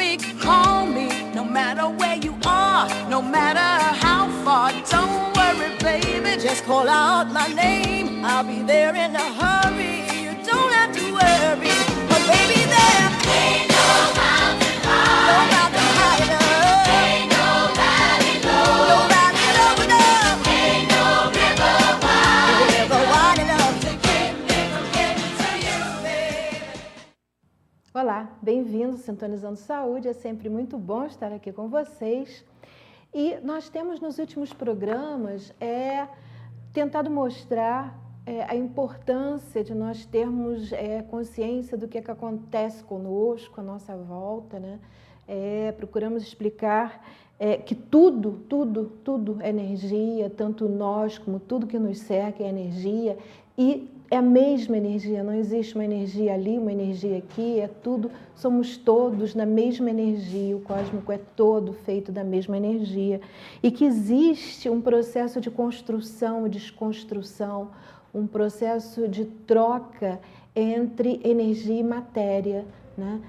me, call me, no matter where you are, no matter how far. Don't worry, baby, just call out my name. I'll be there in a hurry. You don't have to worry, but baby, there ain't no mountain high, no mountain high enough, ain't no valley low, no valley low enough, ain't no river wide enough to keep me from getting to you, baby. Olá, bem-vindos, Sintonizando Saúde, é sempre muito bom estar aqui com vocês. E nós temos nos últimos programas tentado mostrar a importância de nós termos consciência do que acontece conosco, à nossa volta, né? Procuramos explicar que tudo é energia, tanto nós como tudo que nos cerca é energia, e é a mesma energia, não existe uma energia ali, uma energia aqui, é tudo, somos todos na mesma energia, o cósmico é todo feito da mesma energia, e que existe um processo de construção e desconstrução, um processo de troca entre energia e matéria, né?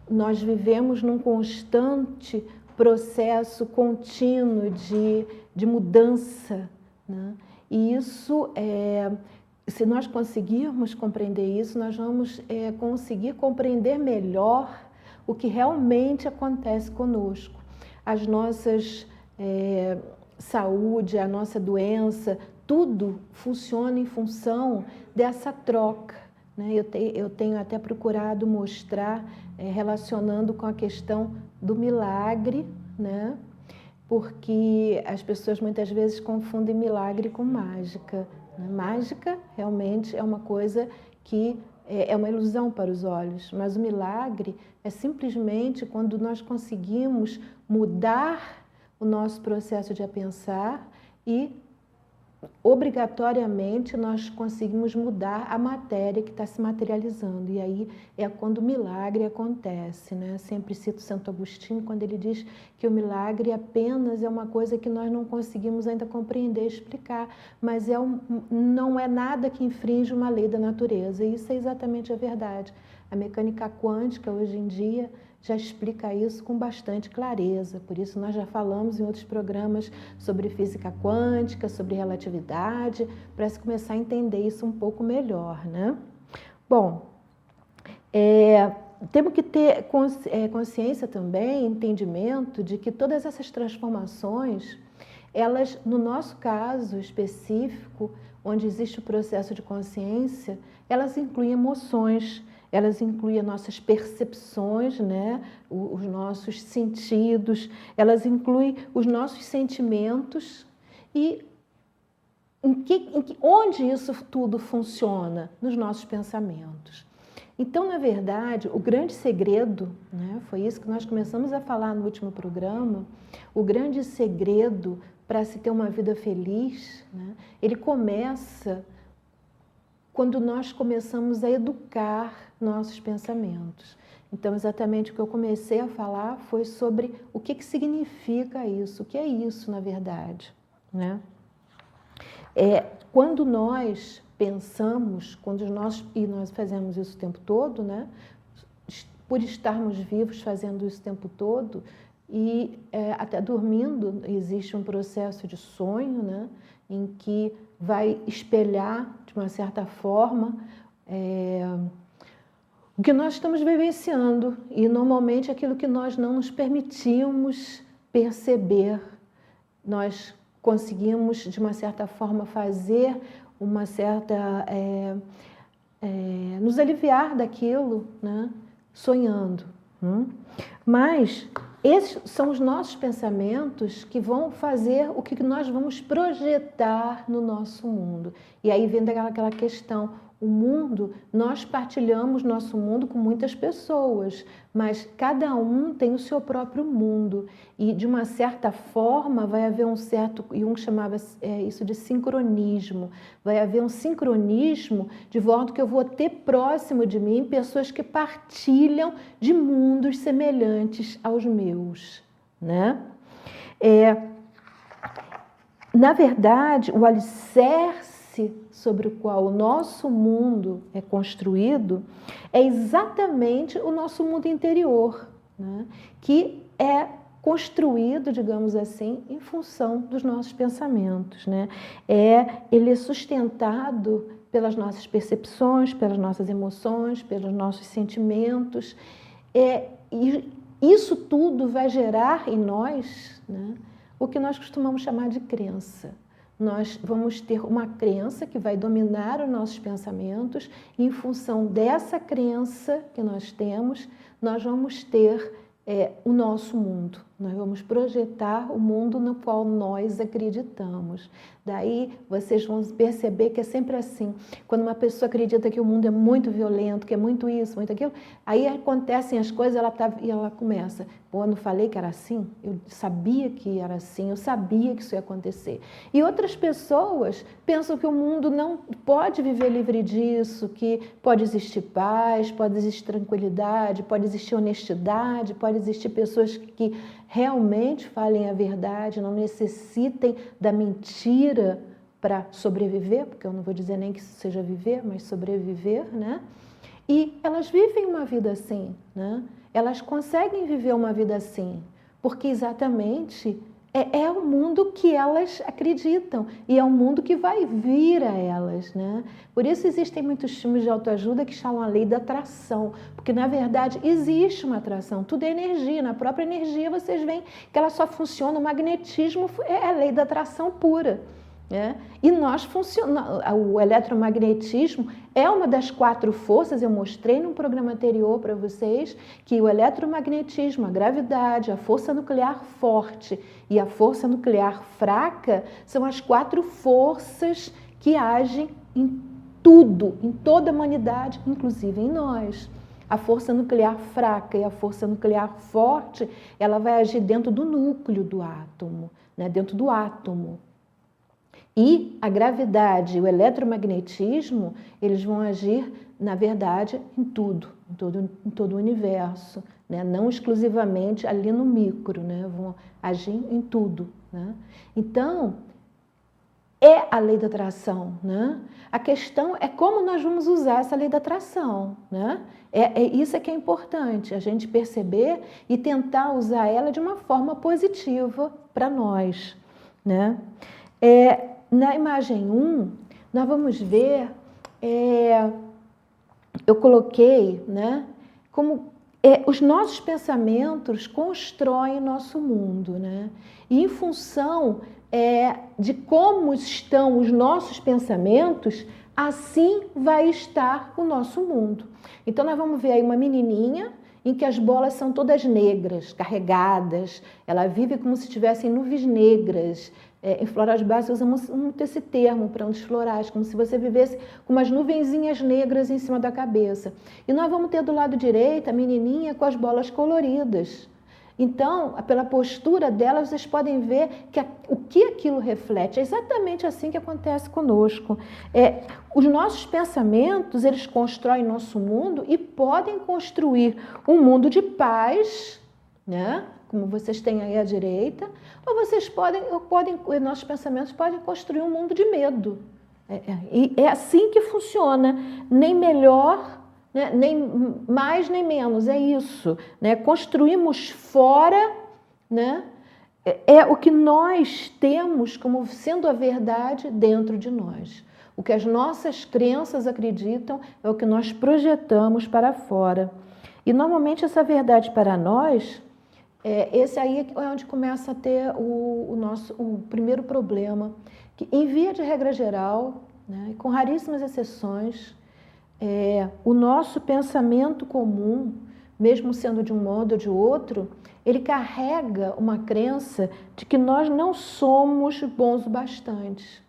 Nós vivemos num constante processo contínuo de mudança, né? E isso, se nós conseguirmos compreender isso, nós vamos conseguir compreender melhor o que realmente acontece conosco. As nossas saúde, a nossa doença, tudo funciona em função dessa troca, né? Eu tenho até procurado mostrar, relacionando com a questão do milagre, né? Porque as pessoas muitas vezes confundem milagre com mágica, né? Mágica realmente é uma coisa que é uma ilusão para os olhos, mas o milagre é simplesmente quando nós conseguimos mudar o nosso processo de pensar e obrigatoriamente nós conseguimos mudar a matéria que está se materializando, e aí é quando o milagre acontece, né? Sempre cito Santo Agostinho quando ele diz que o milagre apenas é uma coisa que nós não conseguimos ainda compreender, explicar, mas não é nada que infringe uma lei da natureza, e isso é exatamente a verdade. A mecânica quântica hoje em dia já explica isso com bastante clareza, por isso nós já falamos em outros programas sobre física quântica, sobre relatividade, para se começar a entender isso um pouco melhor, né? Bom, temos que ter consciência também, entendimento de que todas essas transformações, elas, no nosso caso específico, onde existe o processo de consciência, elas incluem emoções, elas incluem as nossas percepções, né? Os nossos sentidos, elas incluem os nossos sentimentos e onde isso tudo funciona? Nos nossos pensamentos. Então, na verdade, o grande segredo, né? Foi isso que nós começamos a falar no último programa, o grande segredo para se ter uma vida feliz, né? Ele começa quando nós começamos a educar nossos pensamentos. Então, exatamente o que eu comecei a falar foi sobre o que significa isso, o que é isso, na verdade, né? Quando nós pensamos, e nós fazemos isso o tempo todo, né? Por estarmos vivos fazendo isso o tempo todo, e até dormindo, existe um processo de sonho, né? Em que vai espelhar, de uma certa forma, o que nós estamos vivenciando, e normalmente aquilo que nós não nos permitimos perceber, nós conseguimos, de uma certa forma, fazer uma certa... nos aliviar daquilo, né? Sonhando. Mas esses são os nossos pensamentos que vão fazer o que nós vamos projetar no nosso mundo. E aí vem aquela questão, o mundo, nós partilhamos nosso mundo com muitas pessoas, mas cada um tem o seu próprio mundo. E de uma certa forma vai haver um certo, Jung chamava isso de sincronismo, vai haver um sincronismo de modo que eu vou ter próximo de mim pessoas que partilham de mundos semelhantes aos meus, né? Na verdade, o alicerce sobre o qual o nosso mundo é construído é exatamente o nosso mundo interior, né, que é construído, digamos assim, em função dos nossos pensamentos, né? Ele é sustentado pelas nossas percepções, pelas nossas emoções, pelos nossos sentimentos. E isso tudo vai gerar em nós, né, o que nós costumamos chamar de crença. Nós vamos ter uma crença que vai dominar os nossos pensamentos, e em função dessa crença que nós temos, nós vamos ter o nosso mundo. Nós vamos projetar o mundo no qual nós acreditamos. Daí vocês vão perceber que é sempre assim. Quando uma pessoa acredita que o mundo é muito violento, que é muito isso, muito aquilo, aí acontecem as coisas e ela começa. Pô, eu não falei que era assim? Eu sabia que era assim, eu sabia que isso ia acontecer. E outras pessoas pensam que o mundo não pode viver livre disso, que pode existir paz, pode existir tranquilidade, pode existir honestidade, pode existir pessoas que realmente falem a verdade, não necessitem da mentira para sobreviver, porque eu não vou dizer nem que isso seja viver, mas sobreviver, né? E elas vivem uma vida assim, né? Elas conseguem viver uma vida assim, porque exatamente é o mundo que elas acreditam e é o mundo que vai vir a elas, né? Por isso existem muitos filmes de autoajuda que chamam a lei da atração, porque na verdade existe uma atração, tudo é energia, na própria energia vocês veem que ela só funciona, o magnetismo é a lei da atração pura. E nós funcionamos, o eletromagnetismo é uma das 4 forças, eu mostrei num programa anterior para vocês, que o eletromagnetismo, a gravidade, a força nuclear forte e a força nuclear fraca são as 4 forças que agem em tudo, em toda a humanidade, inclusive em nós. A força nuclear fraca e a força nuclear forte, ela vai agir dentro do núcleo do átomo, né? Dentro do átomo. E a gravidade e o eletromagnetismo, eles vão agir, na verdade, em tudo, em todo o universo, né? Não exclusivamente ali no micro, né? Vão agir em tudo, né? Então, é a lei da atração, né? A questão é como nós vamos usar essa lei da atração, né? Isso que é importante, a gente perceber e tentar usar ela de uma forma positiva para nós, né? Na imagem 1, nós vamos ver, eu coloquei, né, como os nossos pensamentos constroem o nosso mundo, né? E em função de como estão os nossos pensamentos, assim vai estar o nosso mundo. Então nós vamos ver aí uma menininha em que as bolas são todas negras, carregadas, ela vive como se tivessem nuvens negras. Em florais básicos usamos muito esse termo para os florais, como se você vivesse com umas nuvenzinhas negras em cima da cabeça. E nós vamos ter do lado direito a menininha com as bolas coloridas. Então, pela postura dela, vocês podem ver que o que aquilo reflete. É exatamente assim que acontece conosco. Os nossos pensamentos, eles constroem nosso mundo e podem construir um mundo de paz, né? Como vocês têm aí à direita, ou vocês nossos pensamentos podem construir um mundo de medo. E é assim que funciona, nem melhor, né, nem mais nem menos, é isso, né? Construímos fora, né, o que nós temos como sendo a verdade dentro de nós. O que as nossas crenças acreditam é o que nós projetamos para fora. E normalmente essa verdade para nós, esse aí é onde começa a ter o primeiro problema, que em via de regra geral, né, com raríssimas exceções, o nosso pensamento comum, mesmo sendo de um modo ou de outro, ele carrega uma crença de que nós não somos bons o bastante.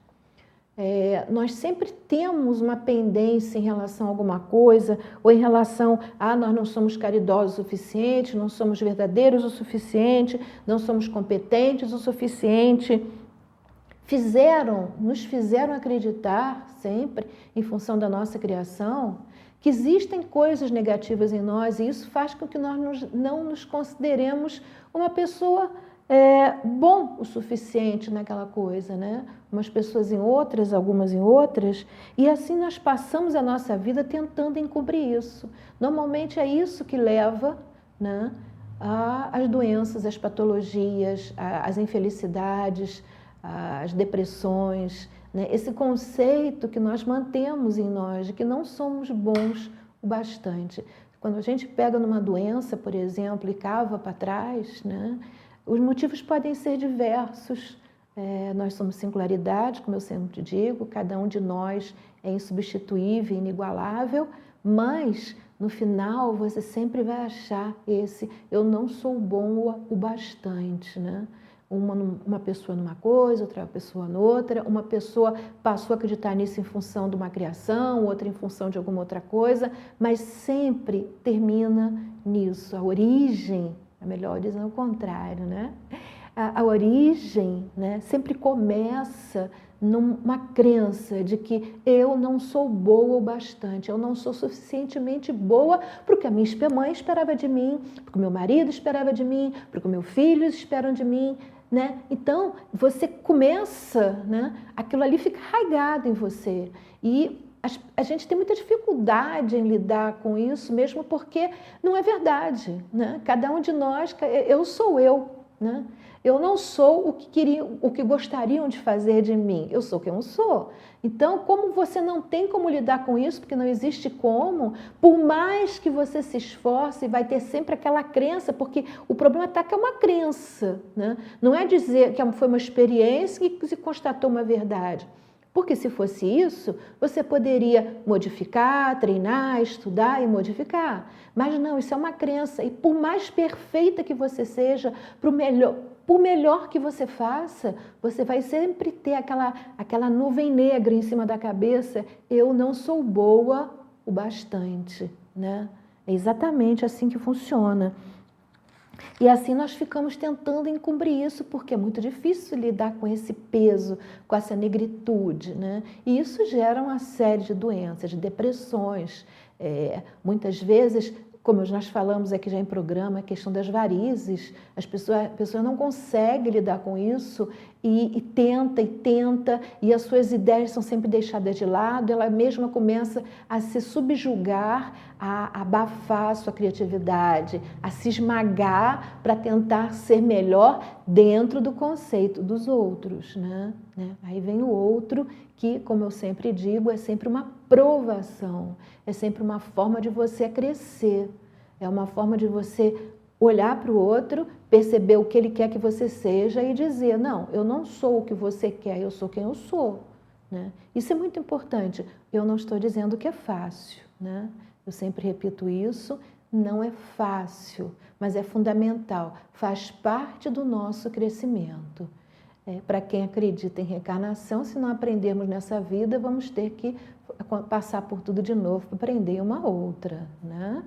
Nós sempre temos uma pendência em relação a alguma coisa, ou em relação a nós não somos caridosos o suficiente, não somos verdadeiros o suficiente, não somos competentes o suficiente. Nos fizeram acreditar sempre, em função da nossa criação, que existem coisas negativas em nós, e isso faz com que nós não nos consideremos uma pessoa bom o suficiente naquela coisa, né? Umas pessoas em outras, algumas em outras, e assim nós passamos a nossa vida tentando encobrir isso. Normalmente é isso que leva, né, as doenças, as patologias, as infelicidades, as depressões, né? Esse conceito que nós mantemos em nós de que não somos bons o bastante. Quando a gente pega numa doença, por exemplo, e cava para trás, né? Os motivos podem ser diversos. Nós somos singularidades, como eu sempre digo, cada um de nós é insubstituível, inigualável, mas no final você sempre vai achar esse eu não sou bom o bastante, né? Uma pessoa numa coisa, outra pessoa noutra, uma pessoa passou a acreditar nisso em função de uma criação, outra em função de alguma outra coisa, mas sempre termina nisso. A origem, é melhor dizer o contrário, né? A origem, né, sempre começa numa crença de que eu não sou boa o bastante, eu não sou suficientemente boa para o que a minha mãe esperava de mim, para o que o meu marido esperava de mim, para o que meus filhos esperam de mim, né? Então, você começa, né, aquilo ali fica arraigado em você e a gente tem muita dificuldade em lidar com isso, mesmo porque não é verdade, né? Cada um de nós, eu sou eu, né? Eu não sou o que gostariam de fazer de mim, eu sou quem eu sou. Então, como você não tem como lidar com isso, porque não existe como, por mais que você se esforce, vai ter sempre aquela crença, porque o problema está que é uma crença, né? Não é dizer que foi uma experiência que se constatou uma verdade. Porque se fosse isso, você poderia modificar, treinar, estudar e modificar. Mas não, isso é uma crença. E por mais perfeita que você seja, por melhor que você faça, você vai sempre ter aquela nuvem negra em cima da cabeça. Eu não sou boa o bastante, né? É exatamente assim que funciona. E assim nós ficamos tentando encobrir isso, porque é muito difícil lidar com esse peso, com essa negritude, né? E isso gera uma série de doenças, de depressões. Muitas vezes, como nós falamos aqui já em programa, a questão das varizes, a pessoa não consegue lidar com isso e tenta, e as suas ideias são sempre deixadas de lado, ela mesma começa a se subjugar, a abafar a sua criatividade, a se esmagar para tentar ser melhor dentro do conceito dos outros, né? Aí vem o outro que, como eu sempre digo, é sempre uma provação, é sempre uma forma de você crescer, é uma forma de você olhar para o outro, perceber o que ele quer que você seja e dizer, não, eu não sou o que você quer, eu sou quem eu sou, né? Isso é muito importante. Eu não estou dizendo que é fácil, né? Eu sempre repito isso, não é fácil, mas é fundamental, faz parte do nosso crescimento. Para quem acredita em reencarnação, se não aprendermos nessa vida, vamos ter que passar por tudo de novo para aprender uma outra, né?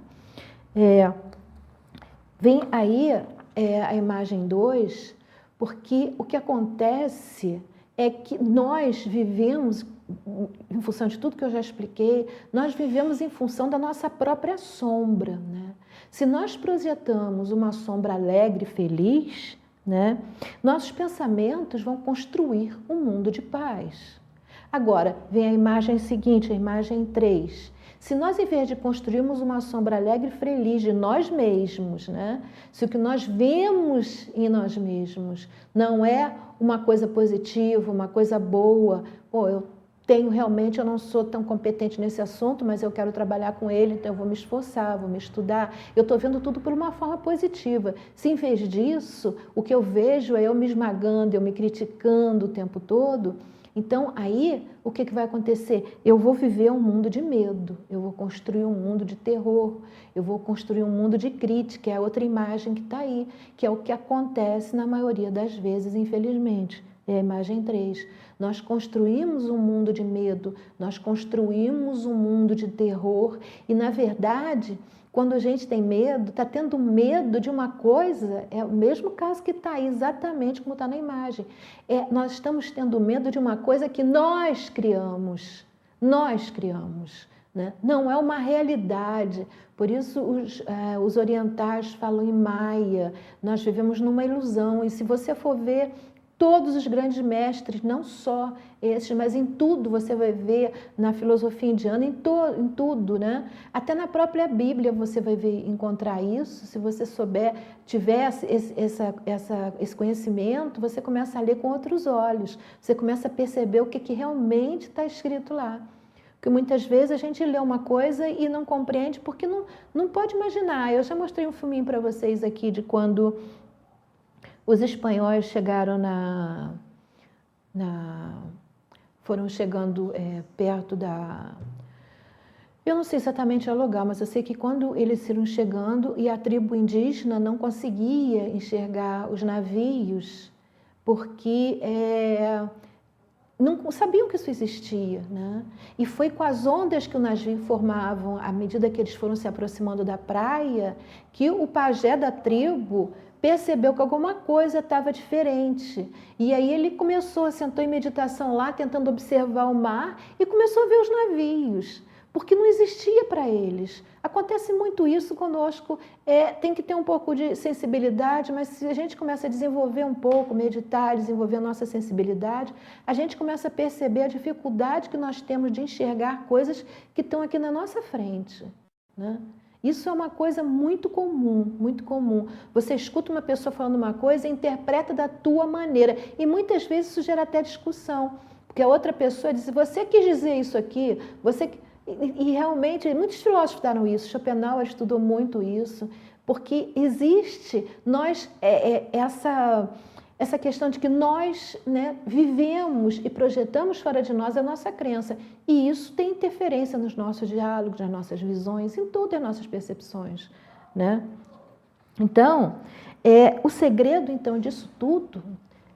Vem aí a imagem 2, porque o que acontece é que nós vivemos, em função de tudo que eu já expliquei, nós vivemos em função da nossa própria sombra, né? Se nós projetamos uma sombra alegre, feliz, né, nossos pensamentos vão construir um mundo de paz. Agora, vem a imagem seguinte, a imagem 3. Se nós, em vez de construirmos uma sombra alegre e feliz de nós mesmos, né, se o que nós vemos em nós mesmos não é uma coisa positiva, uma coisa boa, eu não sou tão competente nesse assunto, mas eu quero trabalhar com ele, então eu vou me esforçar, vou me estudar. Eu estou vendo tudo por uma forma positiva. Se em vez disso, o que eu vejo é eu me esmagando, eu me criticando o tempo todo, então aí o que vai acontecer? Eu vou viver um mundo de medo, eu vou construir um mundo de terror, eu vou construir um mundo de crítica, é a outra imagem que está aí, que é o que acontece na maioria das vezes, infelizmente. É a imagem 3. Nós construímos um mundo de medo, nós construímos um mundo de terror e, na verdade, quando a gente tem medo, está tendo medo de uma coisa, é o mesmo caso que está aí, exatamente como está na imagem. Nós estamos tendo medo de uma coisa que nós criamos, né? Não é uma realidade. Por isso os orientais falam em Maia, nós vivemos numa ilusão e se você for ver Todos os grandes mestres, não só esses, mas em tudo você vai ver, na filosofia indiana, em tudo, né? Até na própria Bíblia você vai encontrar isso. Se você tiver esse conhecimento, você começa a ler com outros olhos, você começa a perceber o que realmente está escrito lá. Porque muitas vezes a gente lê uma coisa e não compreende, porque não pode imaginar. Eu já mostrei um filminho para vocês aqui de quando os espanhóis chegaram foram chegando perto da... Eu não sei exatamente o lugar, mas eu sei que quando eles foram chegando e a tribo indígena não conseguia enxergar os navios, porque não sabiam que isso existia, né? E foi com as ondas que o navio formavam, à medida que eles foram se aproximando da praia, que o pajé da tribo percebeu que alguma coisa estava diferente. E aí ele sentou em meditação lá, tentando observar o mar, e começou a ver os navios, porque não existia para eles. Acontece muito isso conosco, tem que ter um pouco de sensibilidade, mas se a gente começa a desenvolver um pouco, meditar, desenvolver a nossa sensibilidade, a gente começa a perceber a dificuldade que nós temos de enxergar coisas que estão aqui na nossa frente, né? Isso é uma coisa muito comum, muito comum. Você escuta uma pessoa falando uma coisa e interpreta da tua maneira. E muitas vezes isso gera até discussão. Porque a outra pessoa diz, você quis dizer isso aqui, E realmente, muitos filósofos fizeram isso, Schopenhauer estudou muito isso, porque existe essa questão de que nós, né, vivemos e projetamos fora de nós a nossa crença. E isso tem interferência nos nossos diálogos, nas nossas visões, em todas as nossas percepções, né? Então, o segredo então, disso tudo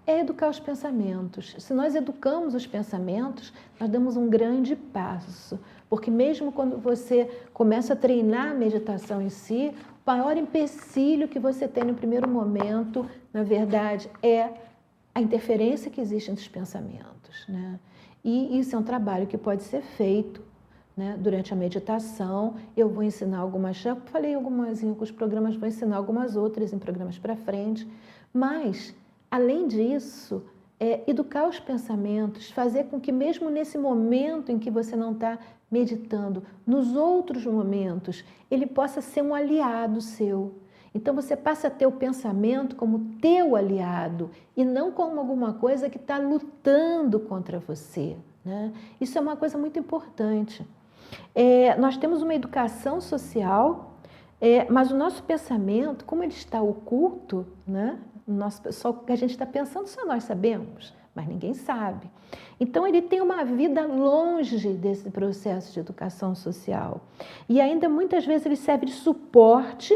é educar os pensamentos. Se nós educamos os pensamentos, nós damos um grande passo. Porque mesmo quando você começa a treinar a meditação em si, o maior empecilho que você tem no primeiro momento, na verdade, é a interferência que existe entre os pensamentos, né? E isso é um trabalho que pode ser feito, né, durante a meditação. Eu vou ensinar algumas, já falei algumas em alguns programas, vou ensinar algumas outras em programas para frente, mas, além disso, educar os pensamentos, fazer com que mesmo nesse momento em que você não está meditando, nos outros momentos, ele possa ser um aliado seu. Então você passa a ter o pensamento como teu aliado e não como alguma coisa que está lutando contra você, né? Isso é uma coisa muito importante. Nós temos uma educação social, mas o nosso pensamento, como ele está oculto, né? Só o que a gente está pensando, só nós sabemos, mas ninguém sabe. Então, ele tem uma vida longe desse processo de educação social. E ainda, muitas vezes, ele serve de suporte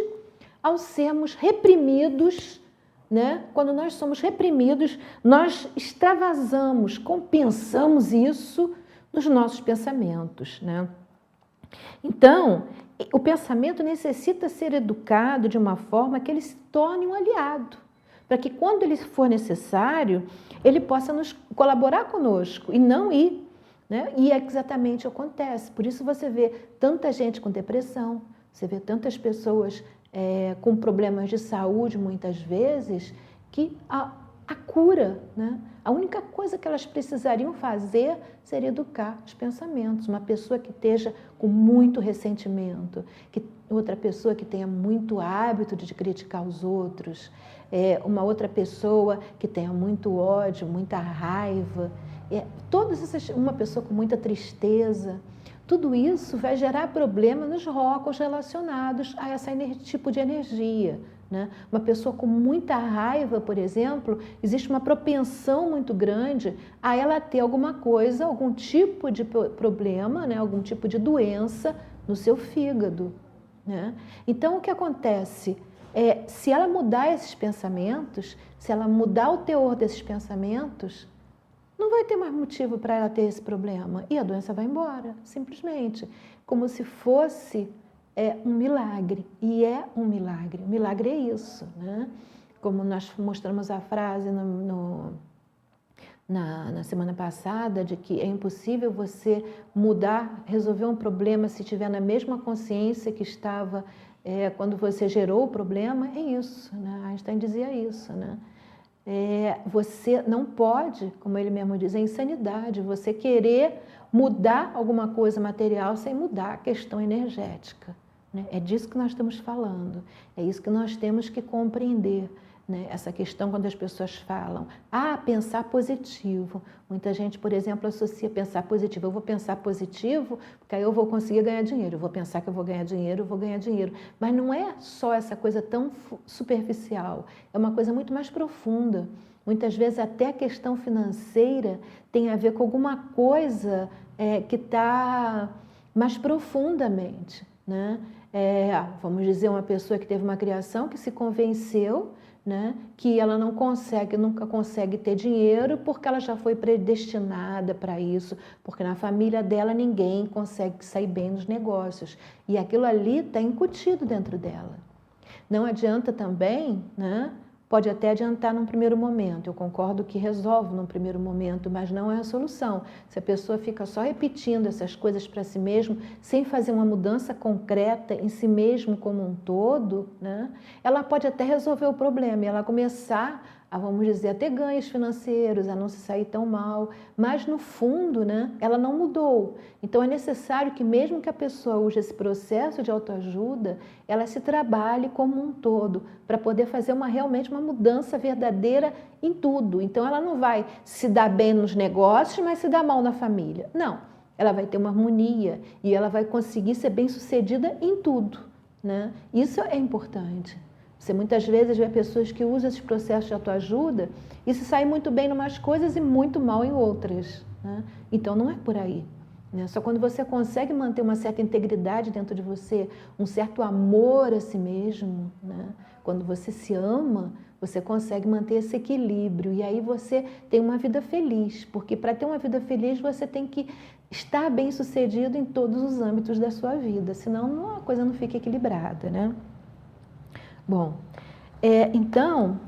ao sermos reprimidos, né? Quando nós somos reprimidos, nós extravasamos, compensamos isso nos nossos pensamentos, né? Então, o pensamento necessita ser educado de uma forma que ele se torne um aliado, para que quando ele for necessário, ele possa nos colaborar conosco e não ir, né? E é exatamente o que acontece. Por isso você vê tanta gente com depressão, você vê tantas pessoas com problemas de saúde, muitas vezes, que a cura, né? A única coisa que elas precisariam fazer seria educar os pensamentos. Uma pessoa que esteja com muito ressentimento, outra pessoa que tenha muito hábito de criticar os outros, uma outra pessoa que tenha muito ódio, muita raiva, uma pessoa com muita tristeza. Tudo isso vai gerar problema nos órgãos relacionados a esse tipo de energia, né? Uma pessoa com muita raiva, por exemplo, existe uma propensão muito grande a ela ter alguma coisa, algum tipo de problema, né? Algum tipo de doença no seu fígado, né? Então, o que acontece? Se ela mudar esses pensamentos, se ela mudar o teor desses pensamentos, não vai ter mais motivo para ela ter esse problema. E a doença vai embora, simplesmente. Como se fosse um milagre. E é um milagre. O milagre é isso, né? Como nós mostramos a frase na semana passada, de que é impossível você mudar, resolver um problema se estiver na mesma consciência que estava quando você gerou o problema. É isso, né? Einstein dizia isso, né? você não pode, como ele mesmo diz, é insanidade, você querer mudar alguma coisa material sem mudar a questão energética, né? É disso que nós estamos falando, é isso que nós temos que compreender, né? Essa questão quando as pessoas falam, pensar positivo. Muita gente, por exemplo, associa pensar positivo. Eu vou pensar positivo porque aí eu vou conseguir ganhar dinheiro. Eu vou pensar que eu vou ganhar dinheiro, eu vou ganhar dinheiro. Mas não é só essa coisa tão superficial, é uma coisa muito mais profunda. Muitas vezes até a questão financeira tem a ver com alguma coisa que está mais profundamente, né? Vamos dizer, uma pessoa que teve uma criação que se convenceu, né, que ela nunca consegue ter dinheiro porque ela já foi predestinada para isso, porque na família dela ninguém consegue sair bem nos negócios. E aquilo ali está incutido dentro dela. Não adianta também, né? Pode até adiantar num primeiro momento, eu concordo que resolve num primeiro momento, mas não é a solução. Se a pessoa fica só repetindo essas coisas para si mesmo, sem fazer uma mudança concreta em si mesmo como um todo, né, ela pode até resolver o problema e ela começar vamos dizer, a ter ganhos financeiros, a não se sair tão mal, mas no fundo, né, ela não mudou. Então é necessário que mesmo que a pessoa use esse processo de autoajuda, ela se trabalhe como um todo, para poder fazer realmente uma mudança verdadeira em tudo. Então ela não vai se dar bem nos negócios, mas se dar mal na família. Não, ela vai ter uma harmonia e ela vai conseguir ser bem-sucedida em tudo, né? Isso é importante. Você muitas vezes vê pessoas que usam esses processos de autoajuda e se saem muito bem em umas coisas e muito mal em outras, né? Então não é por aí, né? Só quando você consegue manter uma certa integridade dentro de você, um certo amor a si mesmo, né? Quando você se ama, você consegue manter esse equilíbrio e aí você tem uma vida feliz, porque para ter uma vida feliz você tem que estar bem sucedido em todos os âmbitos da sua vida, senão a coisa não fica equilibrada, né? Bom, então,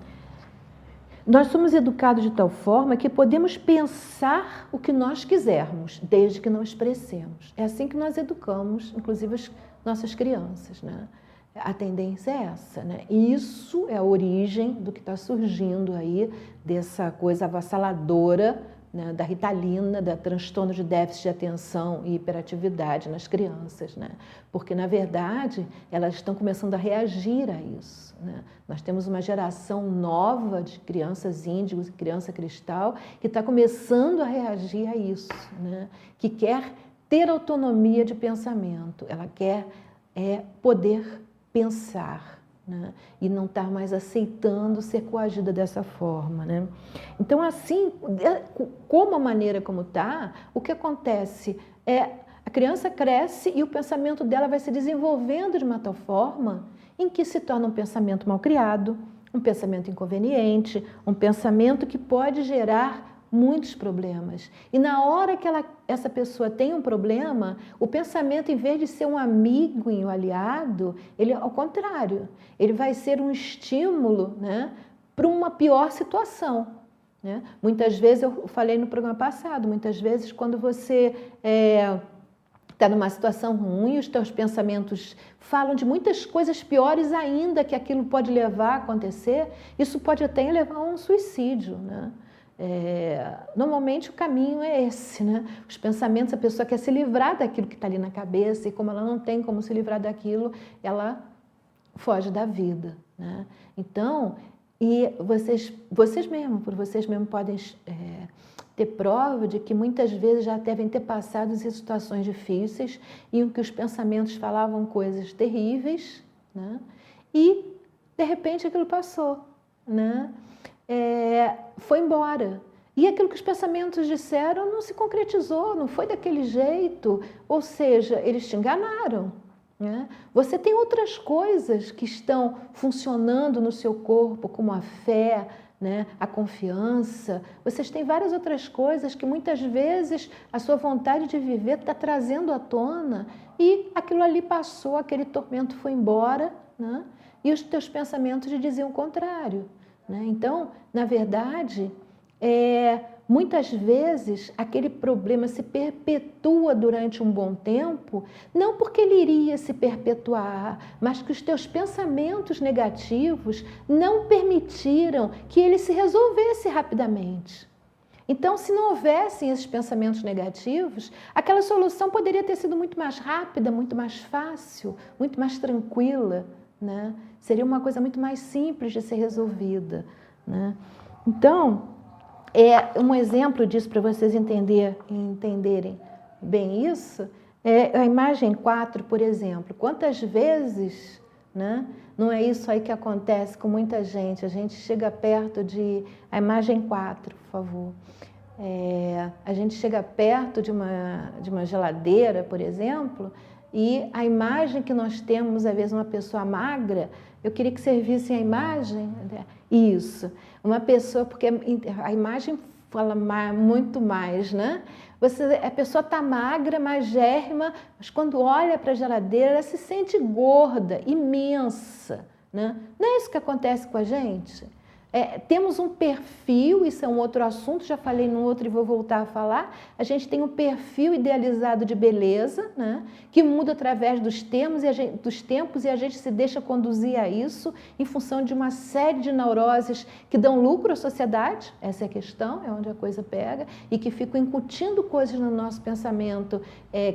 nós somos educados de tal forma que podemos pensar o que nós quisermos, desde que não expressemos. É assim que nós educamos, inclusive, as nossas crianças, né? A tendência é essa, né? E isso é a origem do que está surgindo aí, dessa coisa avassaladora, né, da Ritalina, da transtorno de déficit de atenção e hiperatividade nas crianças, né? Porque, na verdade, elas estão começando a reagir a isso, né? Nós temos uma geração nova de crianças índigos e criança cristal que está começando a reagir a isso, né? Que quer ter autonomia de pensamento, ela quer poder pensar, né? E não estar mais aceitando ser coagida dessa forma, né? Então, assim, como a maneira como está, o que acontece é a criança cresce e o pensamento dela vai se desenvolvendo de uma tal forma em que se torna um pensamento mal criado, um pensamento inconveniente, um pensamento que pode gerar muitos problemas. E na hora que essa pessoa tem um problema, o pensamento, em vez de ser um amigo e um aliado, ele, ao contrário, ele vai ser um estímulo, né, para uma pior situação, né? Muitas vezes, eu falei no programa passado, muitas vezes quando você está numa situação ruim, os teus pensamentos falam de muitas coisas piores ainda que aquilo pode levar a acontecer, isso pode até levar a um suicídio, né? Normalmente o caminho é esse, né? Os pensamentos, a pessoa quer se livrar daquilo que está ali na cabeça e como ela não tem como se livrar daquilo, ela foge da vida, né? Então, e vocês mesmos podem ter prova de que muitas vezes já devem ter passado em situações difíceis em que os pensamentos falavam coisas terríveis, né? E de repente aquilo passou, né? Foi embora. E aquilo que os pensamentos disseram não se concretizou, não foi daquele jeito. Ou seja, eles te enganaram, né? Você tem outras coisas que estão funcionando no seu corpo, como a fé, né? A confiança. Vocês têm várias outras coisas que muitas vezes a sua vontade de viver está trazendo à tona e aquilo ali passou, aquele tormento foi embora, né? E os teus pensamentos te diziam o contrário, né? Então, na verdade, muitas vezes aquele problema se perpetua durante um bom tempo, não porque ele iria se perpetuar, mas que os teus pensamentos negativos não permitiram que ele se resolvesse rapidamente. Então, se não houvessem esses pensamentos negativos, aquela solução poderia ter sido muito mais rápida, muito mais fácil, muito mais tranquila, né? Seria uma coisa muito mais simples de ser resolvida, né? Então, um exemplo disso para vocês entenderem bem isso, é a imagem 4, por exemplo. Quantas vezes, né? Não é isso aí que acontece com muita gente. A gente chega perto de... A imagem 4, por favor. A gente chega perto de uma geladeira, por exemplo, e a imagem que nós temos, às vezes, uma pessoa magra, eu queria que vocês vissem a imagem. Isso. Uma pessoa, porque a imagem fala muito mais, né? A pessoa está magra, magérrima, mas quando olha para a geladeira, ela se sente gorda, imensa, né? Não é isso que acontece com a gente? Temos um perfil, isso é um outro assunto, já falei no outro e vou voltar a falar. A gente tem um perfil idealizado de beleza, né, que muda através dos tempos e a gente se deixa conduzir a isso em função de uma série de neuroses que dão lucro à sociedade, essa é a questão, é onde a coisa pega, e que ficam incutindo coisas no nosso pensamento,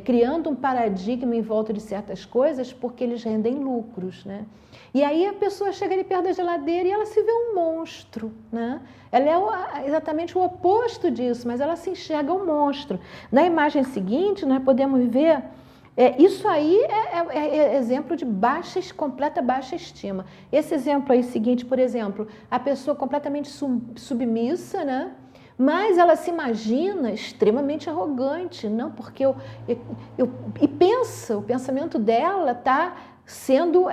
criando um paradigma em volta de certas coisas porque eles rendem lucros, né? E aí a pessoa chega ali perto da geladeira e ela se vê um monstro, né? Ela é exatamente o oposto disso, mas ela se enxerga um monstro. Na imagem seguinte, nós podemos ver, isso aí é exemplo de completa baixa estima. Esse exemplo aí seguinte, por exemplo, a pessoa completamente submissa, né? Mas ela se imagina extremamente arrogante, não? Porque o pensamento dela está sendo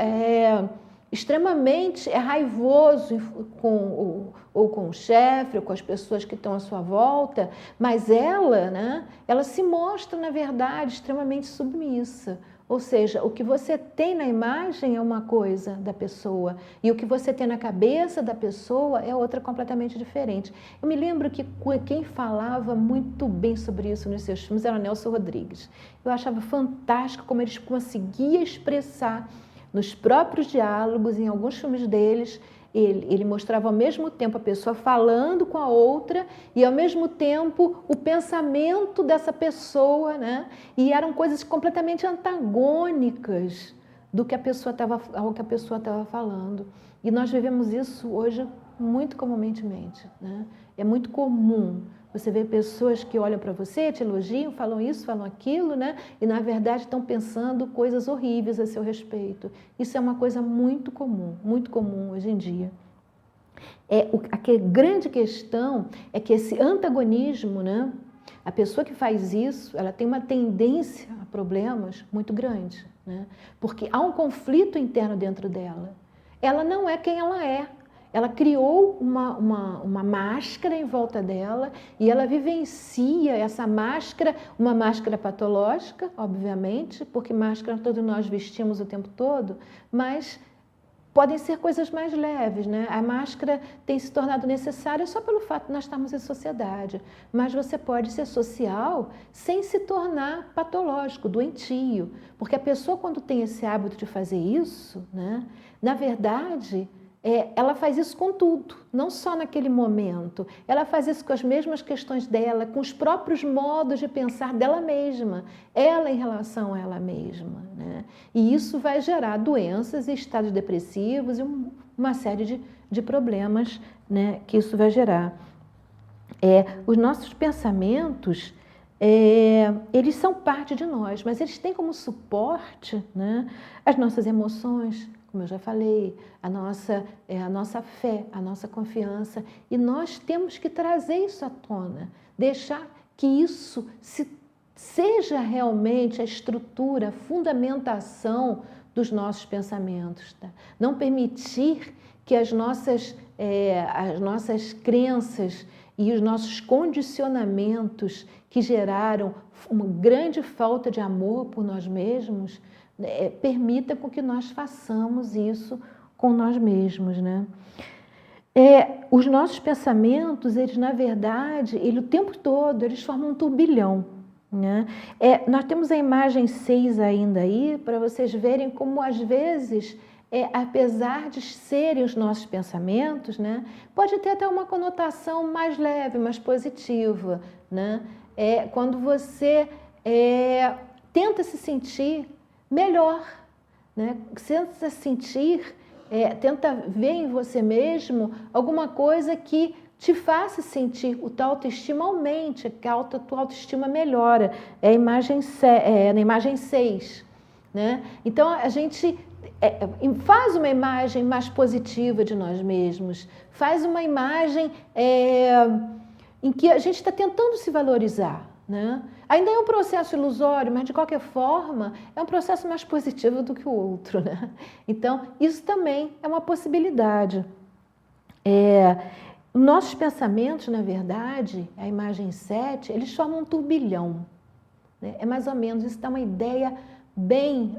extremamente raivoso com o chefe, ou com as pessoas que estão à sua volta, mas ela, né, ela se mostra, na verdade, extremamente submissa. Ou seja, o que você tem na imagem é uma coisa da pessoa e o que você tem na cabeça da pessoa é outra completamente diferente. Eu me lembro que quem falava muito bem sobre isso nos seus filmes era Nelson Rodrigues. Eu achava fantástico como eles conseguiam expressar nos próprios diálogos, em alguns filmes deles, ele mostrava ao mesmo tempo a pessoa falando com a outra e ao mesmo tempo o pensamento dessa pessoa, né? E eram coisas completamente antagônicas ao que a pessoa estava falando. E nós vivemos isso hoje muito comumente, né? É muito comum. Você vê pessoas que olham para você, te elogiam, falam isso, falam aquilo, né? E, na verdade, estão pensando coisas horríveis a seu respeito. Isso é uma coisa muito comum hoje em dia. A grande questão é que esse antagonismo, né? A pessoa que faz isso, ela tem uma tendência a problemas muito grande, né? Porque há um conflito interno dentro dela. Ela não é quem ela é. Ela criou uma máscara em volta dela e ela vivencia essa máscara, uma máscara patológica, obviamente, porque máscara todos nós vestimos o tempo todo, mas podem ser coisas mais leves, né? A máscara tem se tornado necessária só pelo fato de nós estarmos em sociedade, mas você pode ser social sem se tornar patológico, doentio, porque a pessoa quando tem esse hábito de fazer isso, né, na verdade... ela faz isso com tudo, não só naquele momento. Ela faz isso com as mesmas questões dela, com os próprios modos de pensar dela mesma, ela em relação a ela mesma, né? E isso vai gerar doenças e estados depressivos e uma série de problemas, né, que isso vai gerar. Os nossos pensamentos, eles são parte de nós, mas eles têm como suporte, né, as nossas emoções, como eu já falei, a nossa fé, a nossa confiança. E nós temos que trazer isso à tona, deixar que isso seja realmente a estrutura, a fundamentação dos nossos pensamentos. Tá? Não permitir que as nossas crenças e os nossos condicionamentos que geraram uma grande falta de amor por nós mesmos, permita com que nós façamos isso com nós mesmos, né? Os nossos pensamentos, eles na verdade, o tempo todo, eles formam um turbilhão, né? Nós temos a imagem 6 ainda aí, para vocês verem como às vezes, apesar de serem os nossos pensamentos, né, pode ter até uma conotação mais leve, mais positiva, né? Quando você tenta se sentir melhor, né? Tenta se sentir, tenta ver em você mesmo alguma coisa que te faça sentir, a tua autoestima aumente, que a tua autoestima melhora. É a imagem, na imagem 6. Né? Então, a gente faz uma imagem mais positiva de nós mesmos, faz uma imagem em que a gente está tentando se valorizar. Né? Ainda é um processo ilusório, mas de qualquer forma é um processo mais positivo do que o outro. Né? Então, isso também é uma possibilidade. Nossos pensamentos, na verdade, a imagem 7, eles formam um turbilhão. Né? É mais ou menos, isso dá uma ideia bem...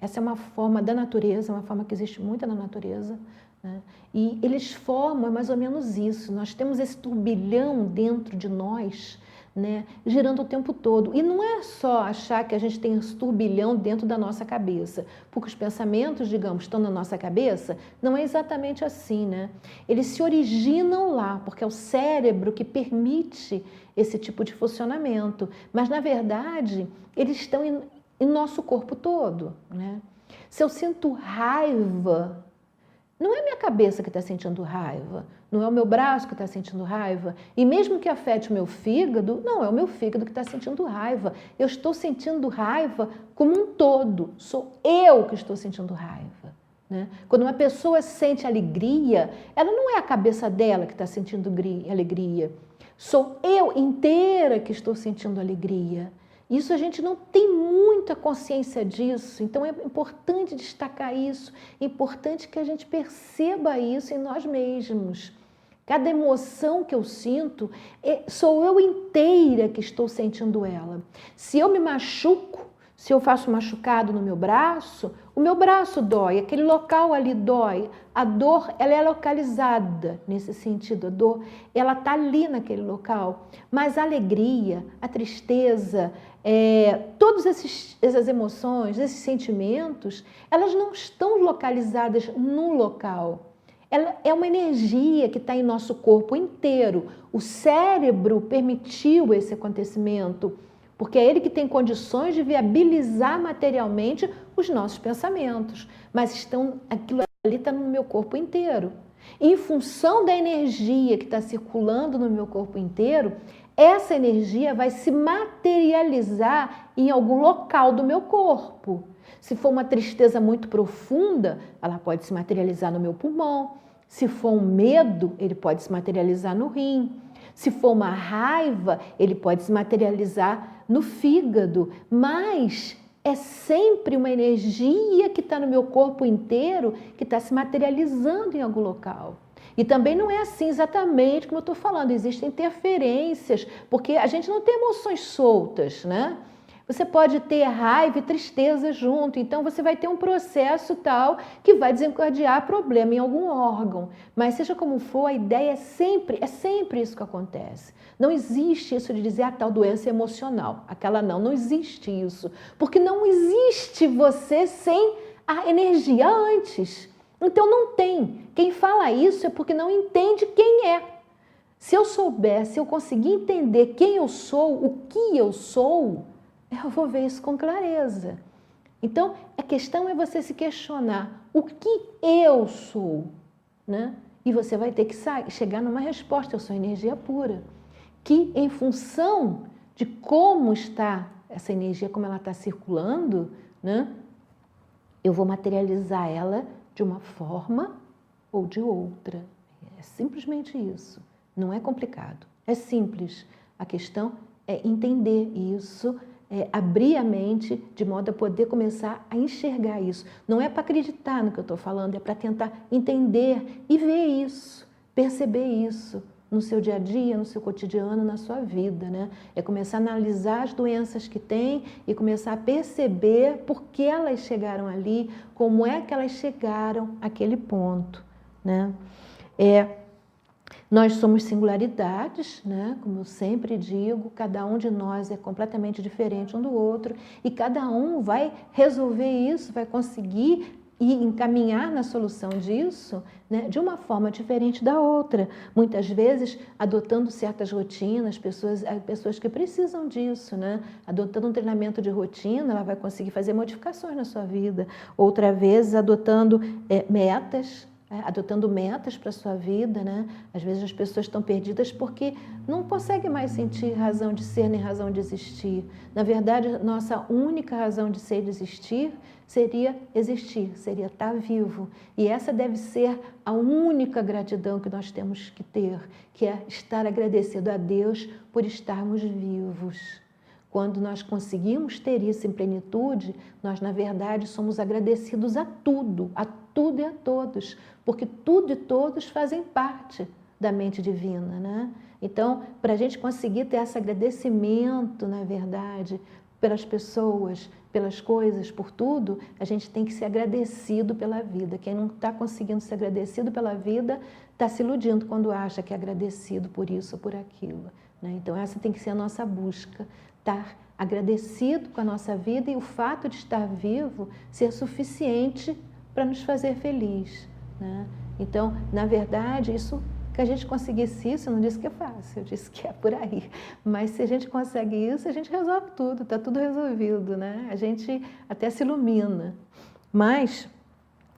essa é uma forma da natureza, uma forma que existe muito na natureza. Né? E eles formam mais ou menos isso. Nós temos esse turbilhão dentro de nós, né, girando o tempo todo. E não é só achar que a gente tem esse turbilhão dentro da nossa cabeça, porque os pensamentos, digamos, estão na nossa cabeça, não é exatamente assim, né? Eles se originam lá, porque é o cérebro que permite esse tipo de funcionamento. Mas, na verdade, eles estão em nosso corpo todo, né? Se eu sinto raiva, não é minha cabeça que está sentindo raiva, não é o meu braço que está sentindo raiva, e mesmo que afete o meu fígado, não é o meu fígado que está sentindo raiva. Eu estou sentindo raiva como um todo, sou eu que estou sentindo raiva. Né? Quando uma pessoa sente alegria, ela não é a cabeça dela que está sentindo alegria, sou eu inteira que estou sentindo alegria. Isso a gente não tem muita consciência disso, então é importante destacar isso, é importante que a gente perceba isso em nós mesmos. Cada emoção que eu sinto, sou eu inteira que estou sentindo ela. Se eu me machuco, se eu faço machucado no meu braço, o meu braço dói, aquele local ali dói. A dor, ela é localizada nesse sentido, a dor, ela está ali naquele local. Mas a alegria, a tristeza, todas essas emoções, esses sentimentos, elas não estão localizadas num local. Ela é uma energia que está em nosso corpo inteiro. O cérebro permitiu esse acontecimento, porque é ele que tem condições de viabilizar materialmente os nossos pensamentos. Mas aquilo ali está no meu corpo inteiro. E em função da energia que está circulando no meu corpo inteiro, essa energia vai se materializar em algum local do meu corpo. Se for uma tristeza muito profunda, ela pode se materializar no meu pulmão. Se for um medo, ele pode se materializar no rim. Se for uma raiva, ele pode se materializar no fígado. Mas é sempre uma energia que está no meu corpo inteiro, que está se materializando em algum local. E também não é assim exatamente como eu estou falando, existem interferências, porque a gente não tem emoções soltas, né? Você pode ter raiva e tristeza junto, então você vai ter um processo tal que vai desencadear problema em algum órgão. Mas seja como for, a ideia é sempre isso que acontece. Não existe isso de dizer a tal doença emocional, aquela não existe isso. Porque não existe você sem a energia antes. Então não tem. Quem fala isso é porque não entende quem é. Se eu souber, se eu conseguir entender quem eu sou, o que eu sou, eu vou ver isso com clareza. Então, a questão é você se questionar o que eu sou, né? E você vai ter que chegar numa resposta, eu sou energia pura, que em função de como está essa energia, como ela está circulando, né? Eu vou materializar ela de uma forma ou de outra. É simplesmente isso. Não é complicado. É simples. A questão é entender isso, abrir a mente de modo a poder começar a enxergar isso. Não é para acreditar no que eu estou falando, é para tentar entender e ver isso, perceber isso no seu dia a dia, no seu cotidiano, na sua vida, né? É começar a analisar as doenças que tem e começar a perceber por que elas chegaram ali, como é que elas chegaram àquele ponto, né? Nós somos singularidades, né? Como eu sempre digo, cada um de nós é completamente diferente um do outro e cada um vai resolver isso, vai conseguir e encaminhar na solução disso, né, de uma forma diferente da outra. Muitas vezes, adotando certas rotinas, pessoas que precisam disso, né? Adotando um treinamento de rotina, ela vai conseguir fazer modificações na sua vida. Outra vez, adotando metas, para a sua vida, né? Às vezes as pessoas estão perdidas porque não conseguem mais sentir razão de ser nem razão de existir. Na verdade, nossa única razão de ser e de existir seria existir, seria estar vivo. E essa deve ser a única gratidão que nós temos que ter, que é estar agradecido a Deus por estarmos vivos. Quando nós conseguimos ter isso em plenitude, nós, na verdade, somos agradecidos a tudo e a todos, porque tudo e todos fazem parte da mente divina, né? Então, para a gente conseguir ter esse agradecimento, na verdade, pelas pessoas, pelas coisas, por tudo, a gente tem que ser agradecido pela vida. Quem não está conseguindo ser agradecido pela vida, está se iludindo quando acha que é agradecido por isso ou por aquilo, né? Então, essa tem que ser a nossa busca, estar agradecido com a nossa vida e o fato de estar vivo ser suficiente para nos fazer feliz, né? Então, na verdade, isso que a gente conseguisse isso, eu não disse que é fácil, eu disse que é por aí. Mas se a gente consegue isso, a gente resolve tudo, está tudo resolvido, né? A gente até se ilumina. Mas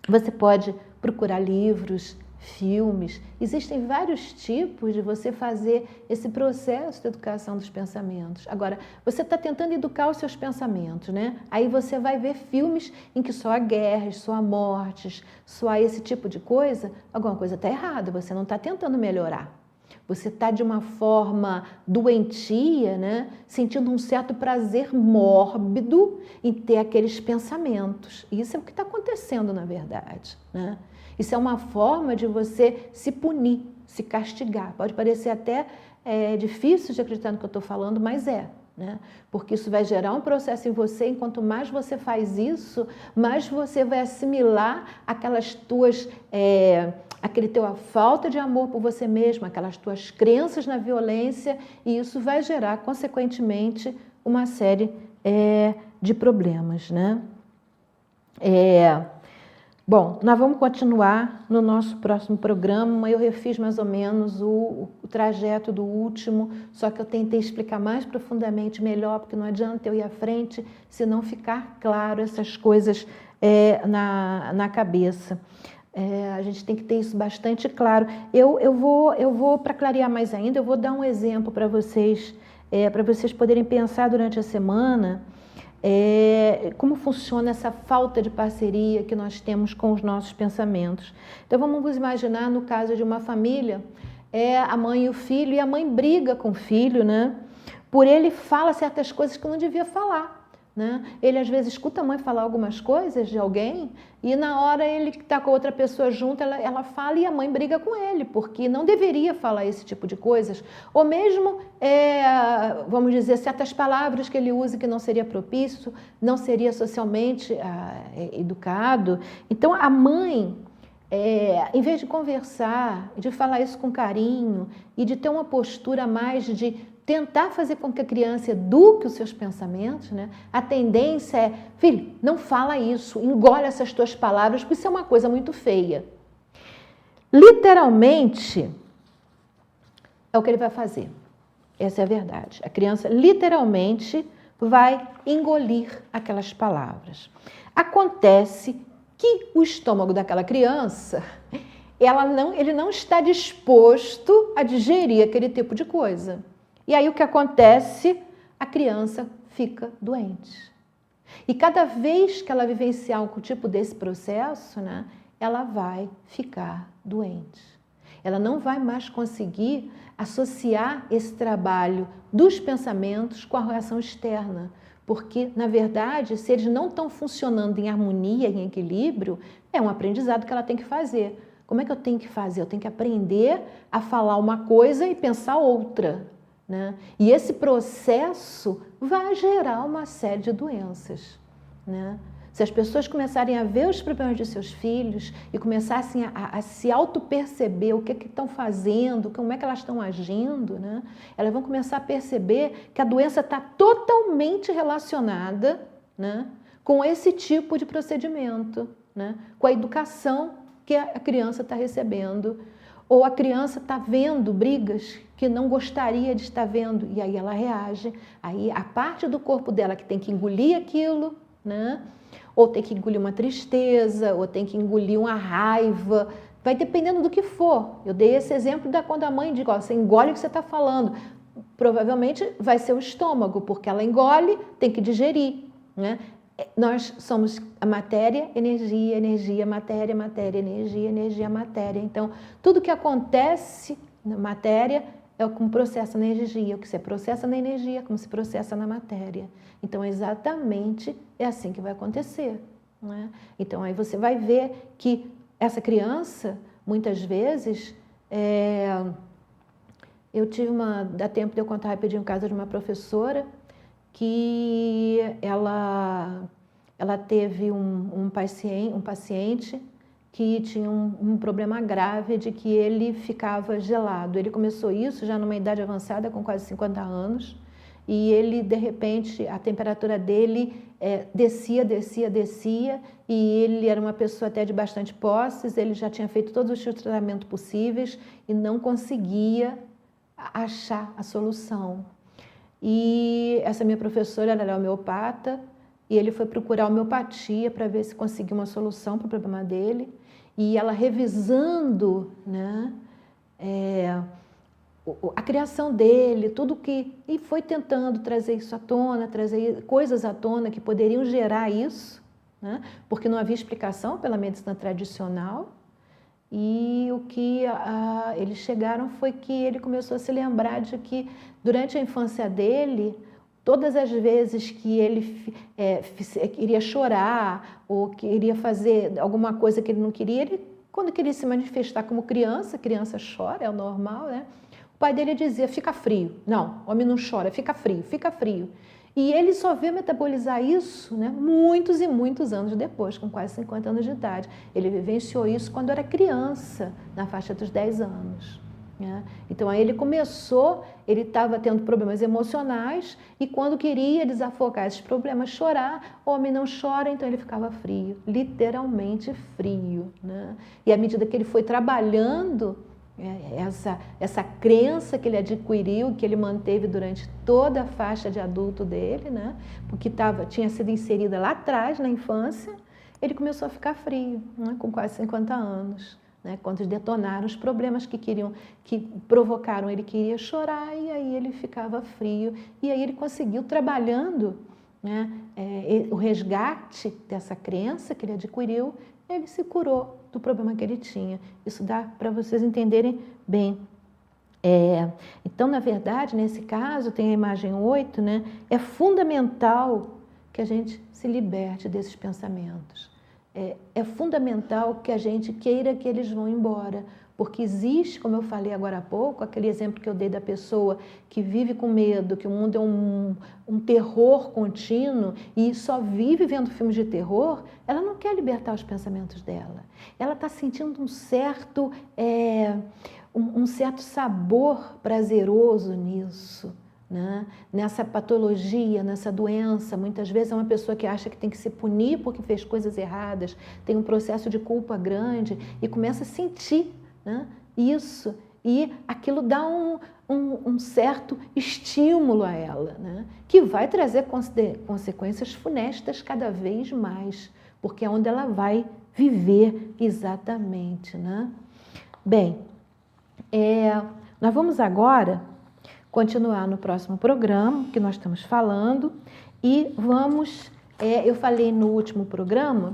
você pode procurar livros, filmes, existem vários tipos de você fazer esse processo de educação dos pensamentos. Agora, você está tentando educar os seus pensamentos, né? Aí você vai ver filmes em que só há guerras, só há mortes, só há esse tipo de coisa. Alguma coisa está errada, você não está tentando melhorar. Você está de uma forma doentia, né? Sentindo um certo prazer mórbido em ter aqueles pensamentos. Isso é o que está acontecendo, na verdade, né? Isso é uma forma de você se punir, se castigar. Pode parecer até difícil de acreditar no que eu estou falando, mas né? Porque isso vai gerar um processo em você, e quanto mais você faz isso, mais você vai assimilar aquelas tuas, aquele teu falta de amor por você mesmo, aquelas tuas crenças na violência, e isso vai gerar, consequentemente, uma série de problemas, né? Bom, nós vamos continuar no nosso próximo programa. Eu refiz mais ou menos o trajeto do último, só que eu tentei explicar mais profundamente, melhor, porque não adianta eu ir à frente se não ficar claro essas coisas na cabeça. A gente tem que ter isso bastante claro. Eu vou para clarear mais ainda, eu vou dar um exemplo para vocês poderem pensar durante a semana como funciona essa falta de parceria que nós temos com os nossos pensamentos. Então vamos imaginar no caso de uma família, a mãe e o filho, e a mãe briga com o filho, né? Por ele fala certas coisas que não devia falar, né? Ele às vezes escuta a mãe falar algumas coisas de alguém e na hora ele que está com outra pessoa junto, ela fala e a mãe briga com ele, porque não deveria falar esse tipo de coisas, ou mesmo, vamos dizer, certas palavras que ele usa que não seria propício, não seria socialmente educado. Então a mãe, em vez de conversar, de falar isso com carinho e de ter uma postura mais de tentar fazer com que a criança eduque os seus pensamentos, né? A tendência é, filho, não fala isso, engole essas tuas palavras, porque isso é uma coisa muito feia. Literalmente, é o que ele vai fazer. Essa é a verdade. A criança literalmente vai engolir aquelas palavras. Acontece que o estômago daquela criança, ele não está disposto a digerir aquele tipo de coisa. E aí o que acontece? A criança fica doente. E cada vez que ela vivenciar algum tipo desse processo, né, ela vai ficar doente. Ela não vai mais conseguir associar esse trabalho dos pensamentos com a reação externa. Porque, na verdade, se eles não estão funcionando em harmonia, em equilíbrio, é um aprendizado que ela tem que fazer. Como é que eu tenho que fazer? Eu tenho que aprender a falar uma coisa e pensar outra, né? E esse processo vai gerar uma série de doenças, né? Se as pessoas começarem a ver os problemas de seus filhos e começassem a se auto-perceber o que estão fazendo, como é que elas estão agindo, né? Elas vão começar a perceber que a doença está totalmente relacionada, né, com esse tipo de procedimento, né, com a educação que a criança está recebendo, ou a criança está vendo brigas que não gostaria de estar vendo, e aí ela reage. Aí a parte do corpo dela que tem que engolir aquilo, né, ou tem que engolir uma tristeza, ou tem que engolir uma raiva, vai dependendo do que for. Eu dei esse exemplo quando a mãe diz, ó, você engole o que você está falando. Provavelmente vai ser o estômago, porque ela engole, tem que digerir, né? Nós somos a matéria, energia, energia, matéria, matéria, energia, energia, matéria. Então, tudo que acontece na matéria é como processa na energia. O que se processa na energia é como se processa na matéria. Então, exatamente é assim que vai acontecer, né? Então, aí você vai ver que essa criança, muitas vezes, eu tive dá tempo de eu contar rapidinho o caso de uma professora que ela teve um paciente que tinha um problema grave de que ele ficava gelado. Ele começou isso já numa idade avançada, com quase 50 anos, e ele, de repente, a temperatura dele descia, e ele era uma pessoa até de bastante posses, ele já tinha feito todos os tratamentos possíveis e não conseguia achar a solução. E essa minha professora, ela é homeopata, e ele foi procurar homeopatia para ver se conseguia uma solução para o problema dele. E ela revisando, né, a criação dele, tudo que... E foi tentando trazer isso à tona, trazer coisas à tona que poderiam gerar isso, né, porque não havia explicação pela medicina tradicional. E o que eles chegaram foi que ele começou a se lembrar de que, durante a infância dele, todas as vezes que ele queria chorar ou queria fazer alguma coisa que ele não queria, quando queria se manifestar como criança, criança chora, é o normal, né? O pai dele dizia, fica frio. Não, homem não chora, fica frio, fica frio. E ele só veio metabolizar isso, né, muitos e muitos anos depois, com quase 50 anos de idade. Ele vivenciou isso quando era criança, na faixa dos 10 anos. Né? Então, aí ele estava tendo problemas emocionais e quando queria desafogar esses problemas, chorar, o homem não chora, então ele ficava frio, literalmente frio. Né? E à medida que ele foi trabalhando essa crença que ele adquiriu, que ele manteve durante toda a faixa de adulto dele, né? Porque tinha sido inserida lá atrás, na infância, ele começou a ficar frio, né? Com quase 50 anos. Né? Quando detonaram os problemas que provocaram, ele queria chorar e aí ele ficava frio. E aí ele conseguiu, trabalhando, né, o resgate dessa crença que ele adquiriu, ele se curou do problema que ele tinha. Isso dá para vocês entenderem bem. Então, na verdade, nesse caso, tem a imagem 8, né? É fundamental que a gente se liberte desses pensamentos. É fundamental que a gente queira que eles vão embora, porque existe, como eu falei agora há pouco, aquele exemplo que eu dei da pessoa que vive com medo, que o mundo é um terror contínuo e só vive vendo filmes de terror, ela não quer libertar os pensamentos dela. Ela está sentindo um certo sabor prazeroso nisso. Né? Nessa patologia, nessa doença, muitas vezes é uma pessoa que acha que tem que se punir porque fez coisas erradas, tem um processo de culpa grande e começa a sentir, né, isso, e aquilo dá um certo estímulo a ela, né, que vai trazer consequências funestas cada vez mais, porque é onde ela vai viver exatamente. Né? Bem, nós vamos agora continuar no próximo programa que nós estamos falando e eu falei no último programa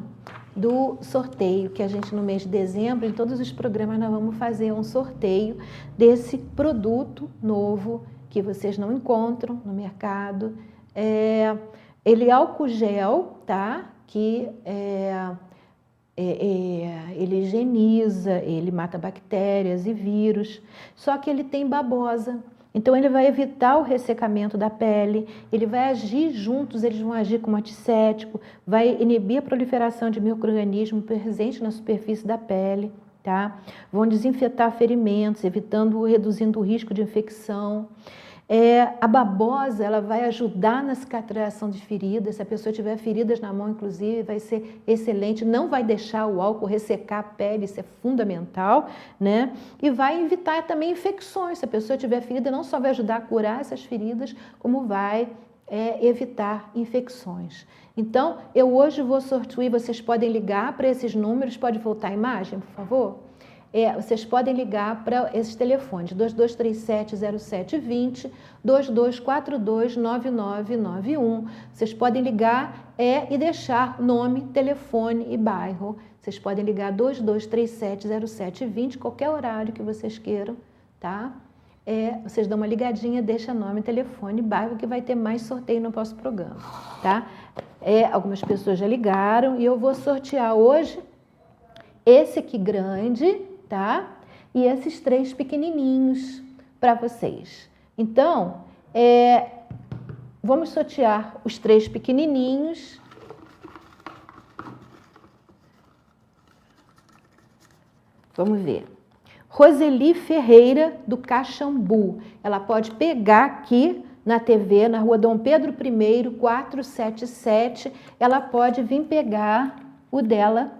do sorteio, que a gente no mês de dezembro, em todos os programas nós vamos fazer um sorteio desse produto novo que vocês não encontram no mercado. Ele é álcool gel, tá? Que ele higieniza, ele mata bactérias e vírus, só que ele tem babosa. Então, ele vai evitar o ressecamento da pele, ele vai agir juntos, eles vão agir como antissético, vai inibir a proliferação de micro-organismos presentes na superfície da pele, tá? Vão desinfetar ferimentos, reduzindo o risco de infecção. A babosa, ela vai ajudar na cicatrização de feridas. Se a pessoa tiver feridas na mão, inclusive, vai ser excelente. Não vai deixar o álcool ressecar a pele, isso é fundamental, né? E vai evitar também infecções. Se a pessoa tiver ferida, não só vai ajudar a curar essas feridas, como vai evitar infecções. Então, eu hoje vou sortear, vocês podem ligar para esses números, pode voltar a imagem, por favor? Vocês podem ligar para esses telefones, 2237-0720, 2242-9991. Vocês podem ligar e deixar nome, telefone e bairro. Vocês podem ligar 2237-0720, qualquer horário que vocês queiram, tá? Vocês dão uma ligadinha, deixa nome, telefone e bairro, que vai ter mais sorteio no nosso programa, tá? Algumas pessoas já ligaram e eu vou sortear hoje esse aqui grande, tá? E esses 3 pequenininhos para vocês. Então, vamos sortear os 3 pequenininhos. Vamos ver. Roseli Ferreira, do Caxambu. Ela pode pegar aqui na TV, na rua Dom Pedro I, 477. Ela pode vir pegar o dela,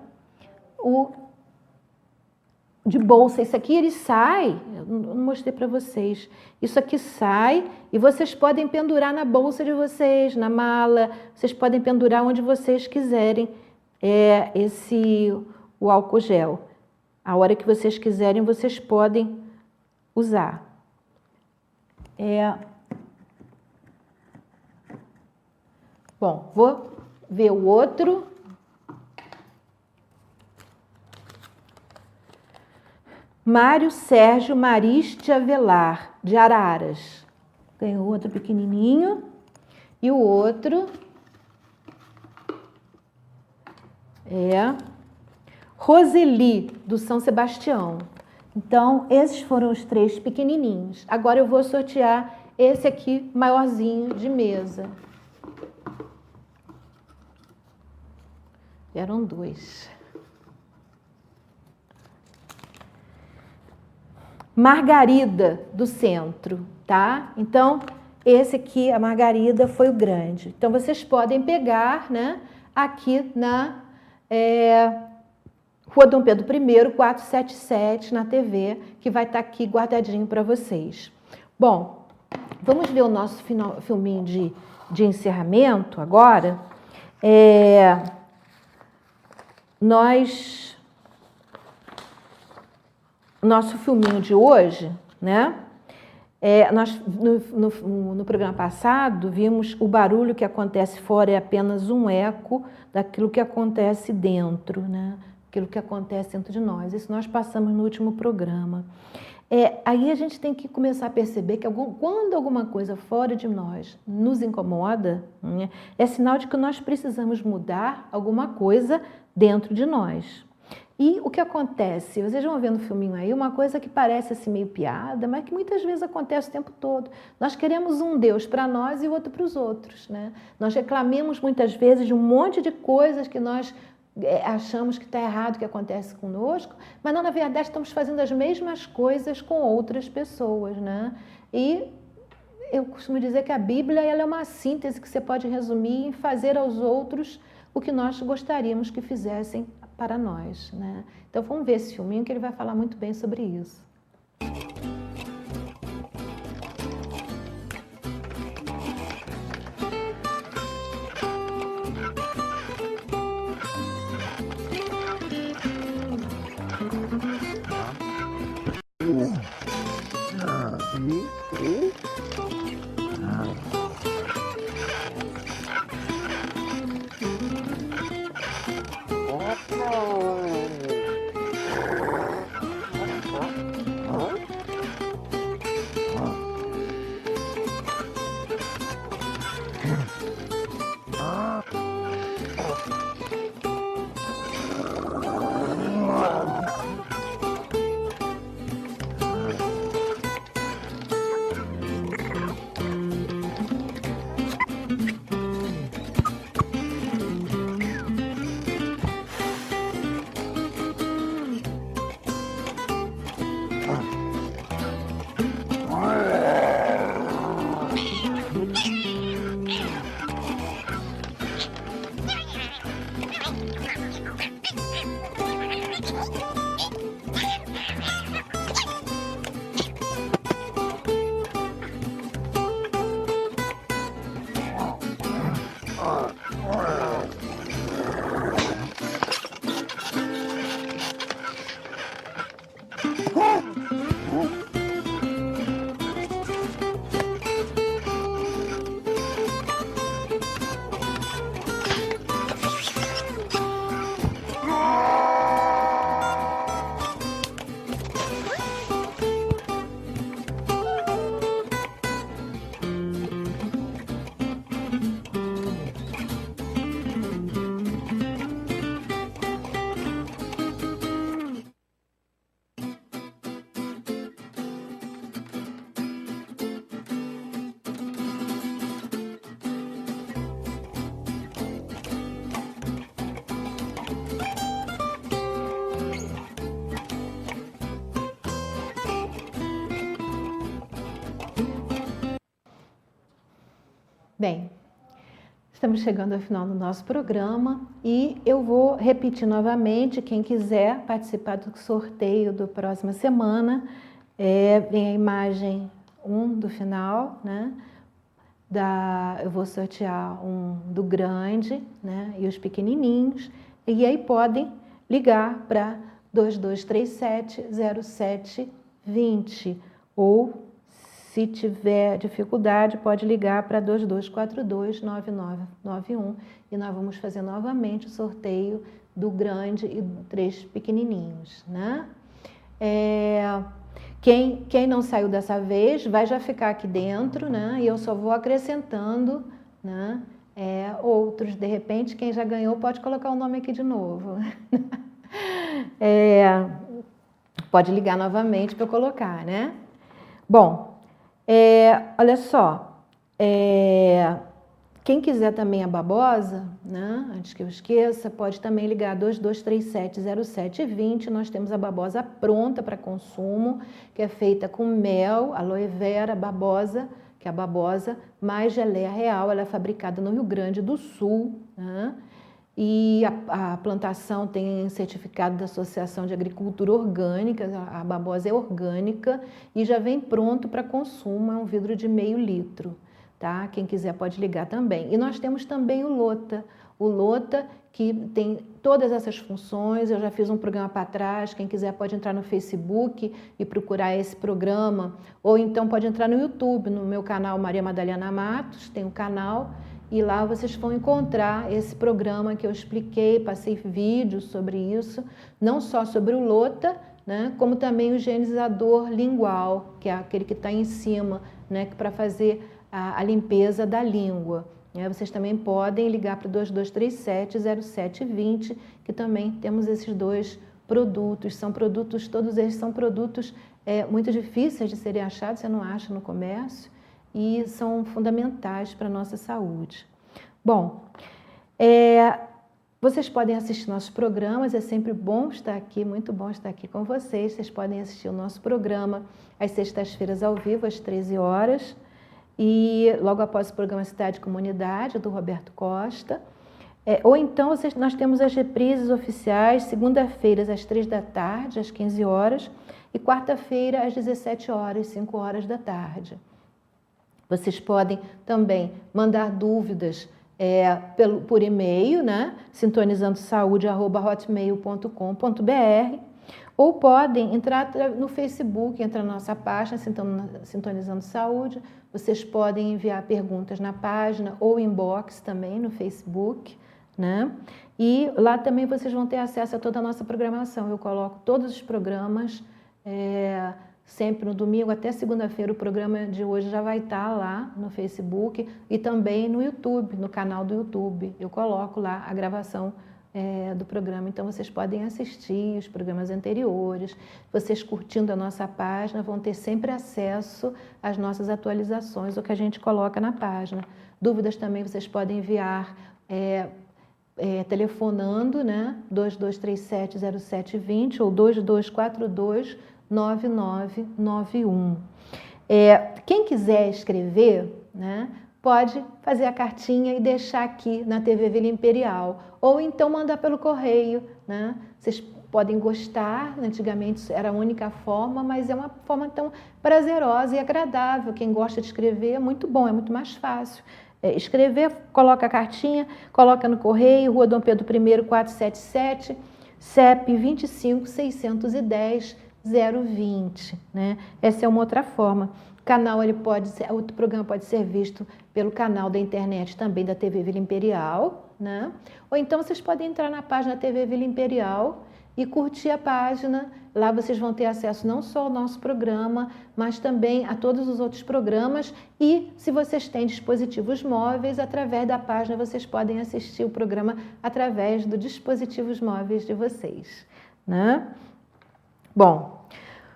de bolsa. Isso aqui ele sai, eu não mostrei para vocês, isso aqui sai e vocês podem pendurar na bolsa de vocês, na mala, vocês podem pendurar onde vocês quiserem o álcool gel. A hora que vocês quiserem, vocês podem usar. Bom, vou ver o outro. Mário Sérgio Mariste Avelar, de Araras. Ganhou outro pequenininho. E o outro Roseli, do São Sebastião. Então, esses foram os 3 pequenininhos. Agora eu vou sortear esse aqui maiorzinho de mesa. Eram 2. Margarida, do centro, tá? Então, esse aqui, a Margarida, foi o grande. Então, vocês podem pegar, né, aqui na Rua Dom Pedro I, 477, na TV, que vai estar aqui guardadinho para vocês. Bom, vamos ver o nosso filminho de encerramento agora. Nosso filminho de hoje, né? Nós, no programa passado, vimos o barulho que acontece fora é apenas um eco daquilo que acontece dentro, né? Aquilo que acontece dentro de nós. Isso nós passamos no último programa. Aí a gente tem que começar a perceber que quando alguma coisa fora de nós nos incomoda, né, é sinal de que nós precisamos mudar alguma coisa dentro de nós. E o que acontece? Vocês vão ver no filminho aí uma coisa que parece assim meio piada, mas que muitas vezes acontece o tempo todo. Nós queremos um Deus para nós e outro para os outros, né? Nós reclamamos muitas vezes de um monte de coisas que nós achamos que está errado, que acontece conosco, mas não, na verdade estamos fazendo as mesmas coisas com outras pessoas, né? E eu costumo dizer que a Bíblia ela é uma síntese que você pode resumir em fazer aos outros o que nós gostaríamos que fizessem para nós, né? Então vamos ver esse filminho que ele vai falar muito bem sobre isso. Bem, estamos chegando ao final do nosso programa e eu vou repetir novamente, quem quiser participar do sorteio da próxima semana, vem a imagem 1 do final, né? Eu vou sortear um do grande, né? E os pequenininhos, e aí podem ligar para 2237-0720 ou, se tiver dificuldade, pode ligar para 2242-9991 e nós vamos fazer novamente o sorteio do grande e 3 pequenininhos, né? Quem não saiu dessa vez vai já ficar aqui dentro, né? E eu só vou acrescentando, né? Outros, de repente, quem já ganhou pode colocar o nome aqui de novo. Pode ligar novamente para eu colocar, né? Bom, olha só, quem quiser também a babosa, né? Antes que eu esqueça, pode também ligar 2237-0720. Nós temos a babosa pronta para consumo, que é feita com mel, aloe vera, babosa, que é a babosa mais geleia real. Ela é fabricada no Rio Grande do Sul, né? E a plantação tem certificado da Associação de Agricultura Orgânica, a babosa é orgânica e já vem pronto para consumo, é um vidro de meio litro, tá? Quem quiser pode ligar também. E nós temos também o Lota que tem todas essas funções, eu já fiz um programa para trás, quem quiser pode entrar no Facebook e procurar esse programa, ou então pode entrar no YouTube, no meu canal Maria Madalena Matos, tem um canal, e lá vocês vão encontrar esse programa que eu expliquei, passei vídeos sobre isso, não só sobre o Lota, né, como também o higienizador lingual, que é aquele que está em cima, né, para fazer a limpeza da língua. Vocês também podem ligar para o 2237-0720, que também temos esses 2 produtos. São produtos, todos eles são produtos muito difíceis de serem achados, você não acha no comércio, e são fundamentais para a nossa saúde. Bom, vocês podem assistir nossos programas, é sempre bom estar aqui, muito bom estar aqui com vocês. Vocês podem assistir o nosso programa às sextas-feiras ao vivo, às 13 horas, e logo após o programa Cidade e Comunidade, do Roberto Costa. Ou então nós temos as reprises oficiais, segunda-feira às 3 da tarde, às 15 horas, e quarta-feira às 17 horas, 5 horas da tarde. Vocês podem também mandar dúvidas por e-mail, né? sintonizandosaude@hotmail.com.br, ou podem entrar no Facebook, entrar na nossa página Sintonizando Saúde. Vocês podem enviar perguntas na página ou inbox também no Facebook, né? E lá também vocês vão ter acesso a toda a nossa programação. Eu coloco todos os programas, sempre no domingo até segunda-feira. O programa de hoje já vai estar lá no Facebook e também no YouTube, no canal do YouTube. Eu coloco lá a gravação do programa, então vocês podem assistir os programas anteriores. Vocês curtindo a nossa página vão ter sempre acesso às nossas atualizações, o que a gente coloca na página. Dúvidas também vocês podem enviar telefonando, né? 2237-0720 ou 2242-9991. Quem quiser escrever, né, pode fazer a cartinha e deixar aqui na TV Vila Imperial, ou então mandar pelo correio, né? Vocês podem gostar, antigamente era a única forma, mas é uma forma tão prazerosa e agradável. Quem gosta de escrever é muito bom, é muito mais fácil. Escrever, coloca a cartinha, coloca no correio, Rua Dom Pedro I, 477, CEP 25-610-020, né? Essa é uma outra forma. O programa pode ser visto pelo canal da internet também da TV Vila Imperial, né? Ou então vocês podem entrar na página TV Vila Imperial e curtir a página. Lá vocês vão ter acesso não só ao nosso programa, mas também a todos os outros programas. E se vocês têm dispositivos móveis, através da página vocês podem assistir o programa através dos dispositivos móveis de vocês, né? Bom,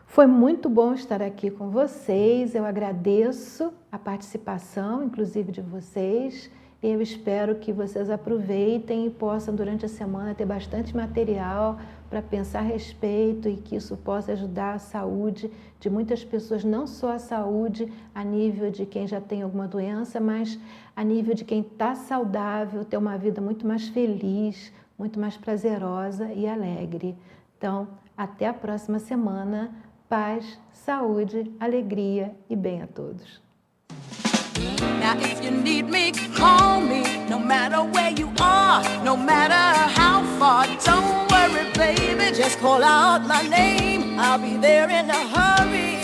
foi muito bom estar aqui com vocês. Eu agradeço a participação, inclusive de vocês, Eu espero que vocês aproveitem e possam, durante a semana, ter bastante material para pensar a respeito e que isso possa ajudar a saúde de muitas pessoas, não só a saúde a nível de quem já tem alguma doença, mas a nível de quem está saudável, ter uma vida muito mais feliz, muito mais prazerosa e alegre. Então, até a próxima semana. Paz, saúde, alegria e bem a todos. Now if you need me, call me, no matter where you are, no matter how far. Don't worry, baby, just call out my name. I'll be there in a hurry.